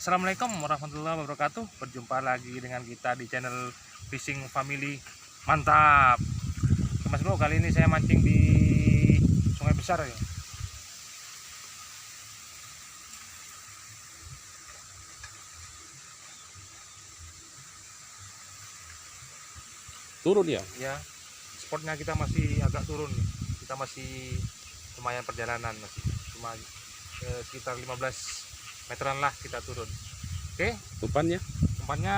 Assalamualaikum warahmatullahi wabarakatuh. Berjumpa lagi dengan kita di channel Fishing Family. Mantap. Mas Bro, kali ini saya mancing di sungai besar ya. Turun ya? Ya, spotnya kita masih agak turun. Kita masih lumayan perjalanan, masih cuma sekitar 15 meteran lah kita turun. Oke, Umpannya? umpannya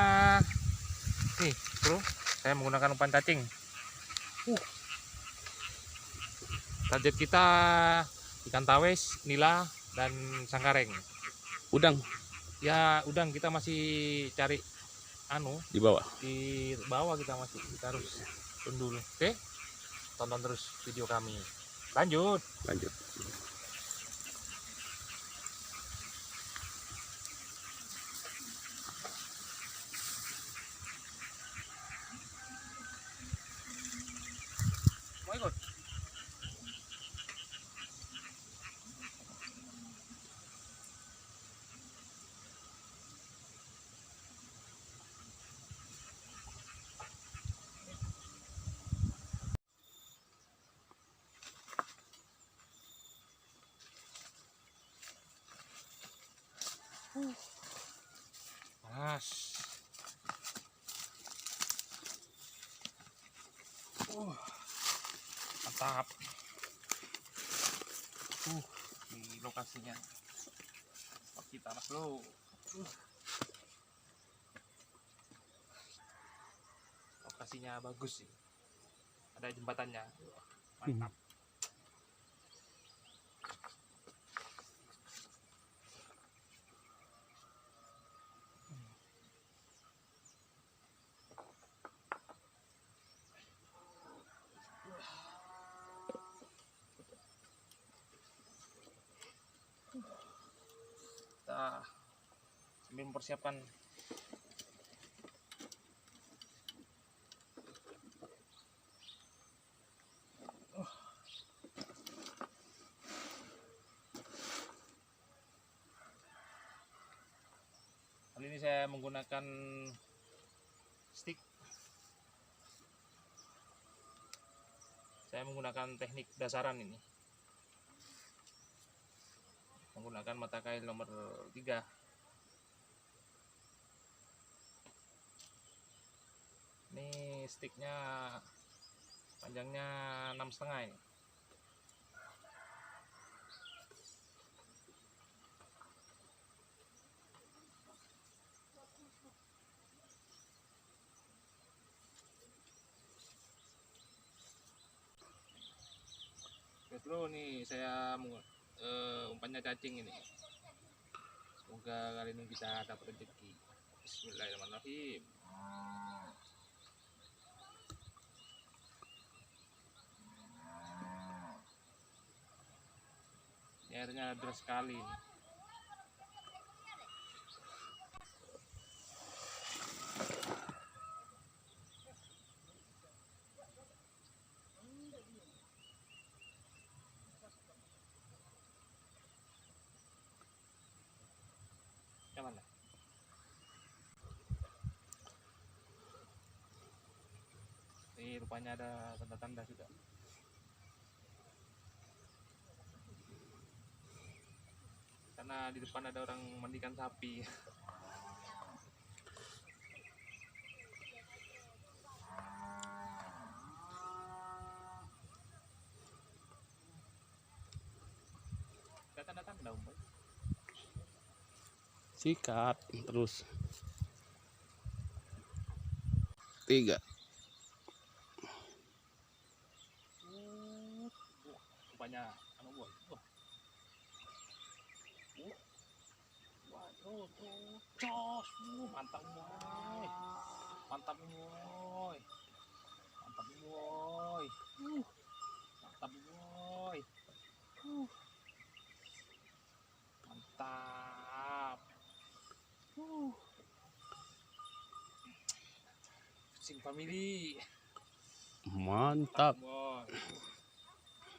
nih Bro, saya menggunakan umpan cacing. Target kita ikan tawes, nila, dan sangkareng. Udang Ya udang kita masih cari di bawah. di bawah, kita harus turun dulu. Oke, tonton terus video kami. Lanjut. Mau ikut? Mas. Mantap. Di lokasinya spot kita Mas Bro. Lokasinya bagus sih. Ada jembatannya. Mantap. Kita sambil mempersiapkan kali ini saya menggunakan stick. Saya menggunakan teknik dasaran ini, menggunakan mata kail nomor 3. Ini sticknya panjangnya 6,5 ini. Oke Bro, nih saya umpannya cacing ini. Semoga kali ini kita dapat rezeki. Bismillahirrahmanirrahim. Ini airnya deras sekali ini. Yang mana? Ini rupanya ada tanda-tanda sudah. Karena di depan ada orang mandikan sapi. Datang-datang daun. Sikat terus. 3. Rupanya boy. Cos, mantap boy. Mantap boy. Mantap boy. Mantap boy. Mantap. Fishing Family. Mantap. Boy.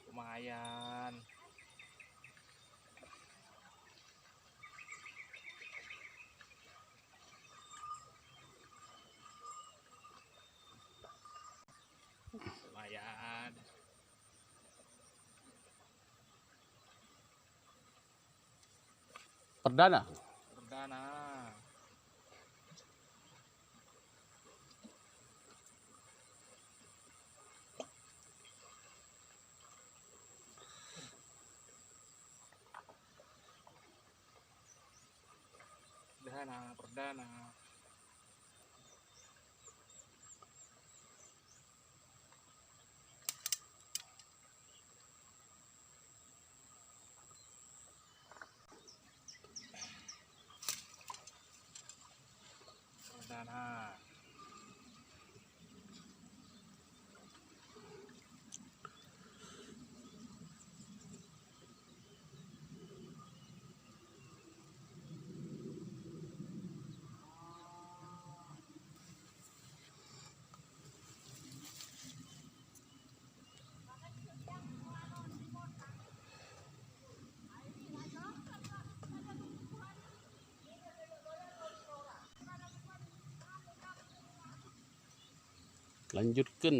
Lumayan. Perdana. Perdana. Perdana. Perdana. Lanjutkan.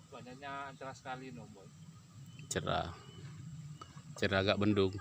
Cuacanya cerah sekali no boy. Cerah. Cerah agak bendung.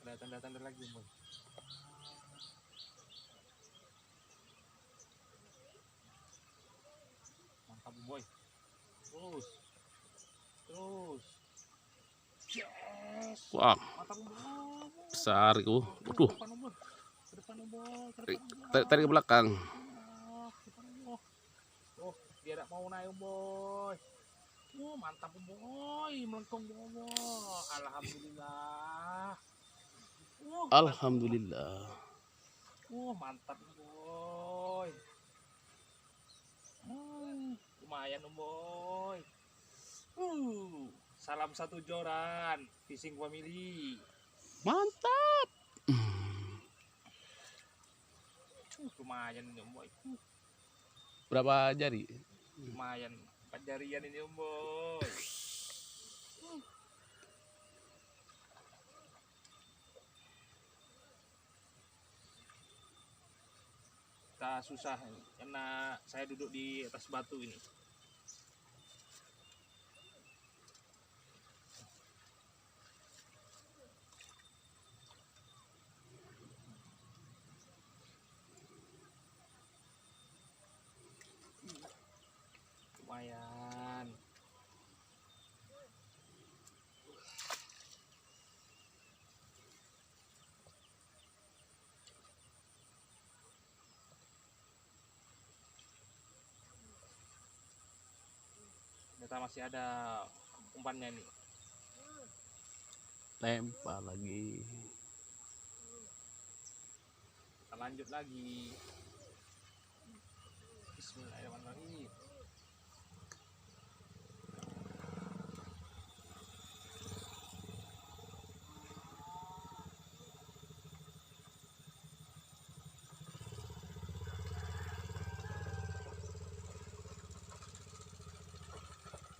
Ada tanda-tanda lagi boy. Mantap boy. Terus. Yes. Wah, Mantap boy. besar itu. Waduh, Ke depan boy. Ke depan boy. tarik ke belakang. Oh, dia tidak mau naik boy. Mantap boy, melengkung boy. Alhamdulillah. Alhamdulillah. Mantap boy. Lumayan boy. Salam satu joran, fishing family. Mantap. Lumayan ini boy. Berapa jari? Lumayan 4 jarian ini boy. Kita susah karena saya duduk di atas batu ini. Lumayan. Ternyata masih ada umpannya nih. Lempar lagi. Kita lanjut lagi. Bismillahirrahmanirrahim.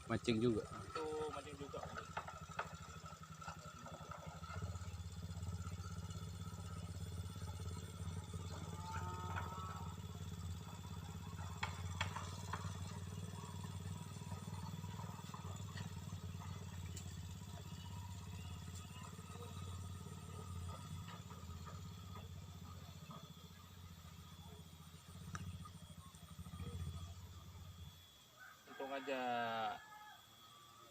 Mancing juga. Tuh mancing juga. Untung aja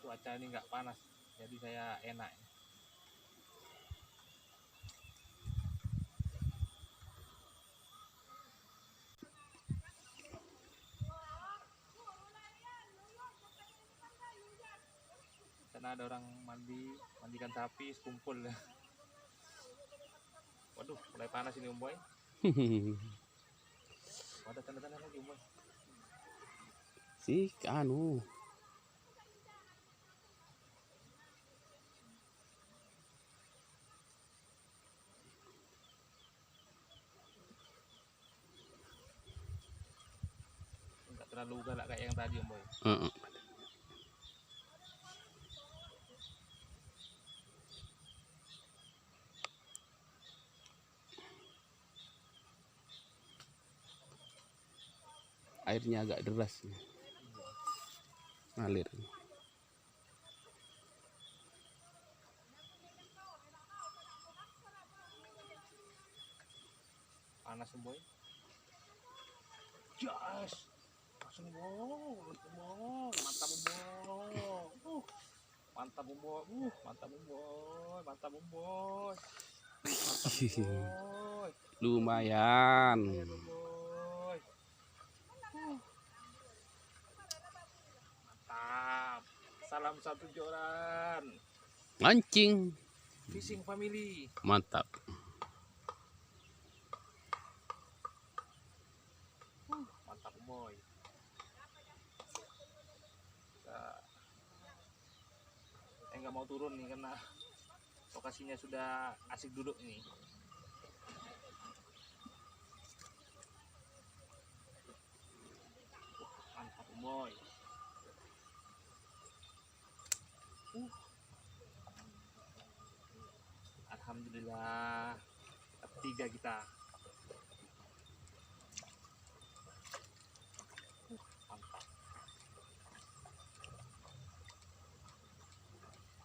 cuaca ini nggak panas, jadi saya enak. karena ada orang mandikan sapi sekumpul. Waduh, mulai panas ini Om Boy. Ada tanda-tanda lagi Om Boy. Si anu. Enggak terlalu galak kayak yang tadi Om Boy. Heeh. Airnya agak deras nih. Ngalir. Panas Om Boy. Jas. Langsung Boy. Mantap Om Boy. Mantap Om Boy. Mantap Om Boy. Mantap Om Boy. Mantap Om Boy. Lumayan. Iya, Om Boy. Mantap. Salam satu joran. Mancing. Fishing family. Mantap. Mantap Om Boy. Nggak mau turun nih karena lokasinya sudah asik duduk ini. Mantap Om Boy. Alhamdulillah dapat 3 kita. Mantap.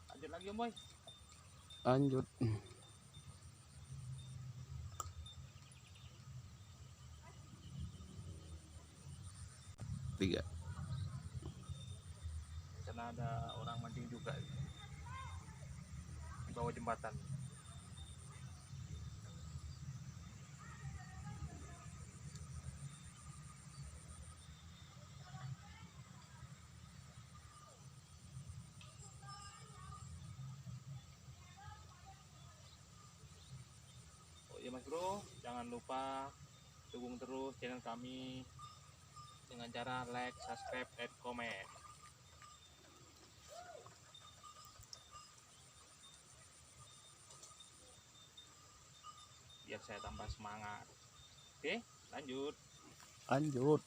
Lanjut lagi Om Boy. Lanjut. Tiga. Karena ada orang mancing juga di bawah jembatan. Oh iya Mas Bro, jangan lupa dukung terus channel kami dengan cara like, subscribe, dan komen. Biar saya tambah semangat. Oke, lanjut. Lanjut.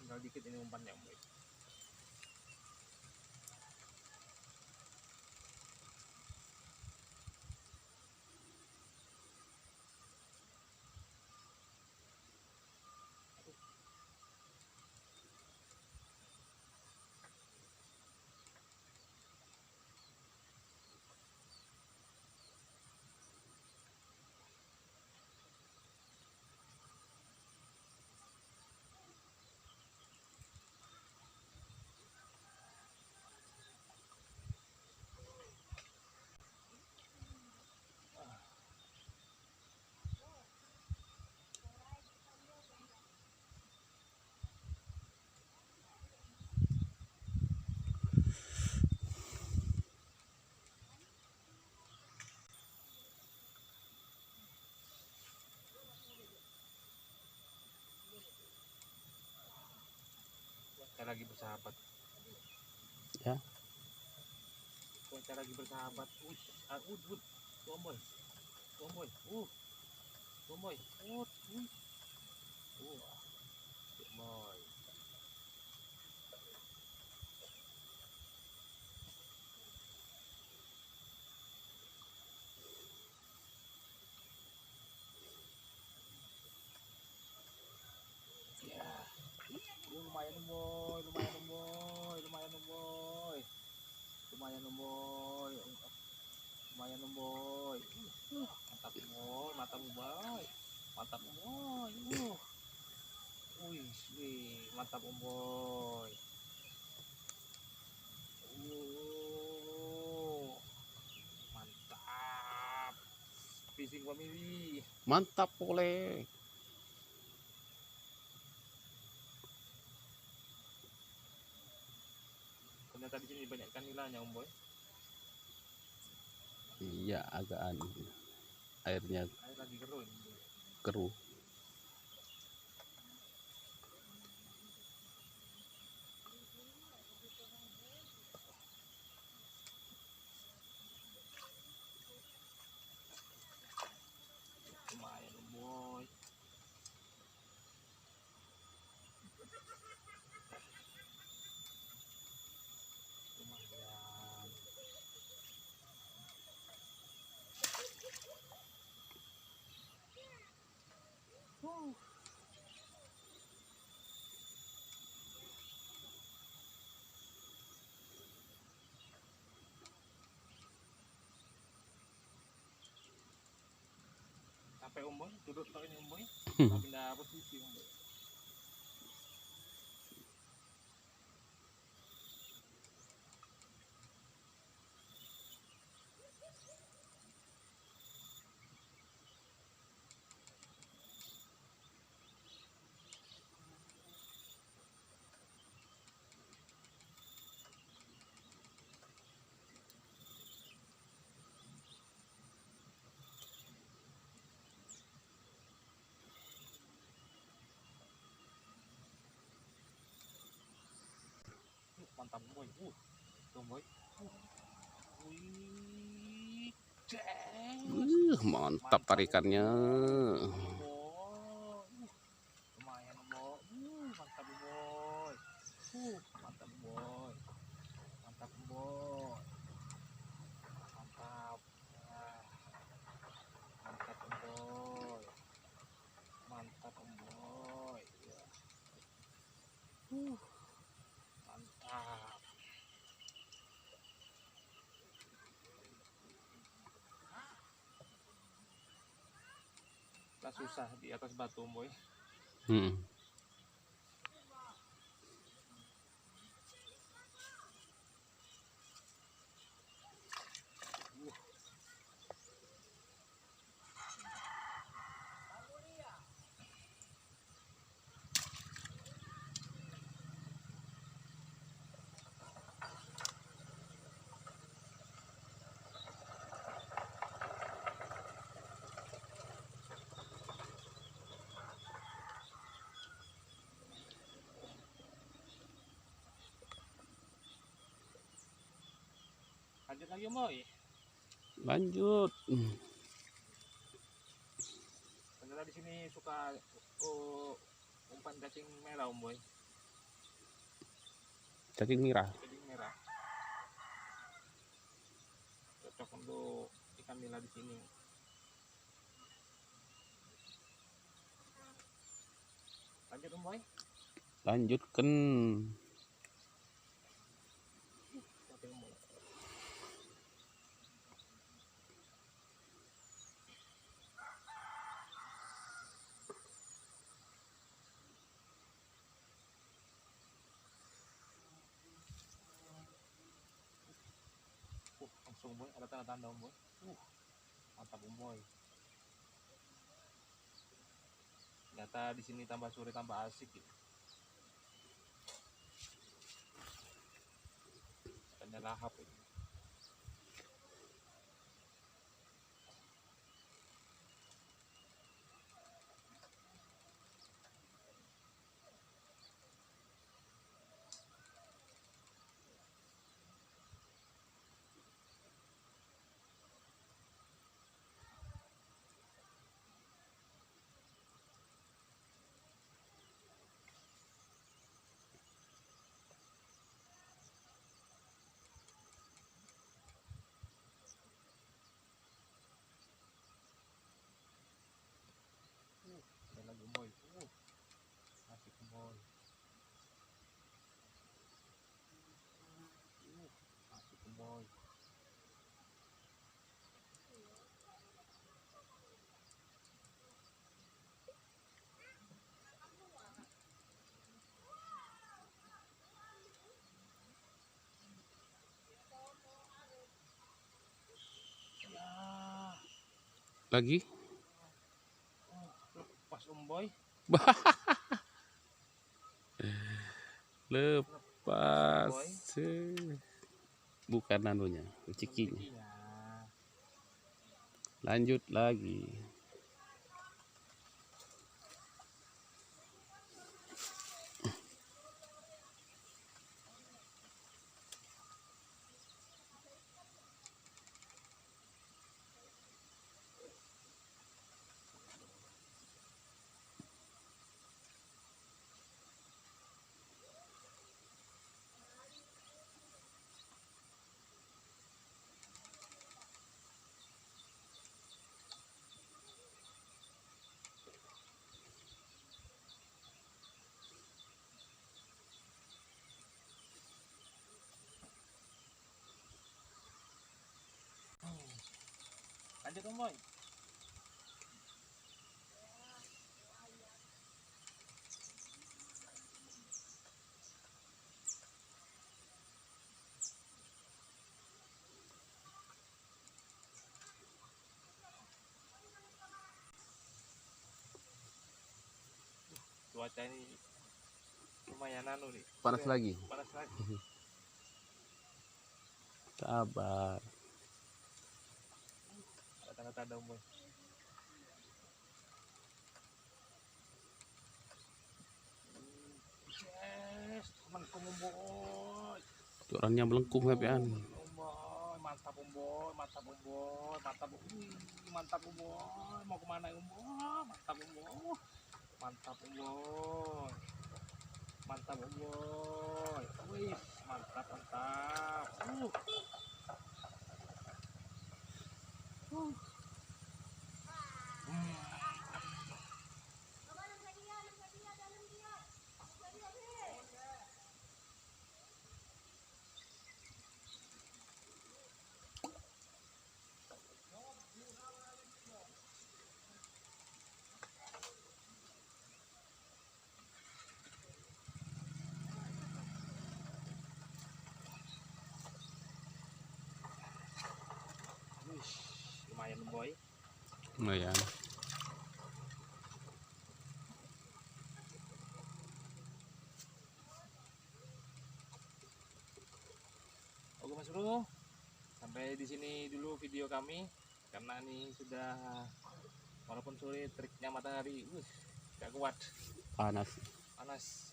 Tinggal dikit ini umpannya Om Boy. Kita lagi bersahabat. Ya. Kita lagi bersahabat. Ud. Om Boy. Om Boy. Om Boy. Om Boy. Ya. Lumayan Om Boy. Lumayan Om Boy. Lumayan Om Boy. Lumayan Om Boy. Lumayan Om Boy. Mantap Om Boy. Mantap Om Boy. Mantap Om Boy. Wih, mantap Om Boy. Mantap. mancing family. Mantap boleh. Ternyata di sini banyak ikan nilainya Om Boy. Iya agak anu. Airnya Air lagi keruh. keruh. Lumayan Om Boy. Lumayan. Sampai Om Boy, duduk tok ini Om Boy. Pindah posisi Om Boy. Mantap Om Boy. Tuh, Om Boy. Wih. Ces. Mantap tarikannya. Om Boy. Lumayan Om Boy. Mantap Om Boy. Mantap Om Boy. Mantap Om Boy. Mantap. Ah, mantap Om Boy. Mantap Om Boy. Ya. Mantap. Tak susah di atas batu Om Boy. Hmm. Lanjut lagi Om Boy. Lanjut. Ternyata di sini suka umpan cacing merah Om Boy. Cacing merah. Cacing merah. Cocok untuk ikan nila di sini. Lanjut Om Boy. Lanjutkan. Oke, Om Boy. Langsung Om Boy, ada tanda-tanda Om Boy. Mantap Om Boy. Ternyata di sini tambah sore tambah asik gitu. Ikannya lahap ini. Lagi. Pas Boy. Lepas. Boy. Bukan anunya, cikinya. Cikinya. Lanjut lagi. Lanjut Boy. Cuaca ini lumayan anu nih. Panas lagi. Panas lagi. Sabar. Ada tanda-tanda Boy. Yes, temanku Boy. Orangnya melengkung kapan? Boy, mantap Boy, mantap Boy, mantap Boy. Mantap Boy. Mau kemana Boy? Mantap Boy. Mantap Boy. Mantap Boy. Wih, mantap mantap. Wih, lumayan Boy. Lumayan. Oke Mas Bro, sampai di sini dulu video kami karena ini sudah walaupun sore teriknya matahari, gak kuat, Panas. panas.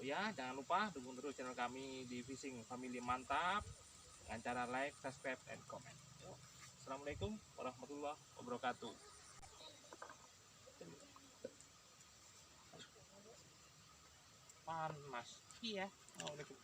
Oh ya, jangan lupa dukung terus channel kami di Fishing Family Mantap dengan cara like, subscribe, dan komen. Assalamualaikum warahmatullahi wabarakatuh. Panas, iya. Assalamualaikum.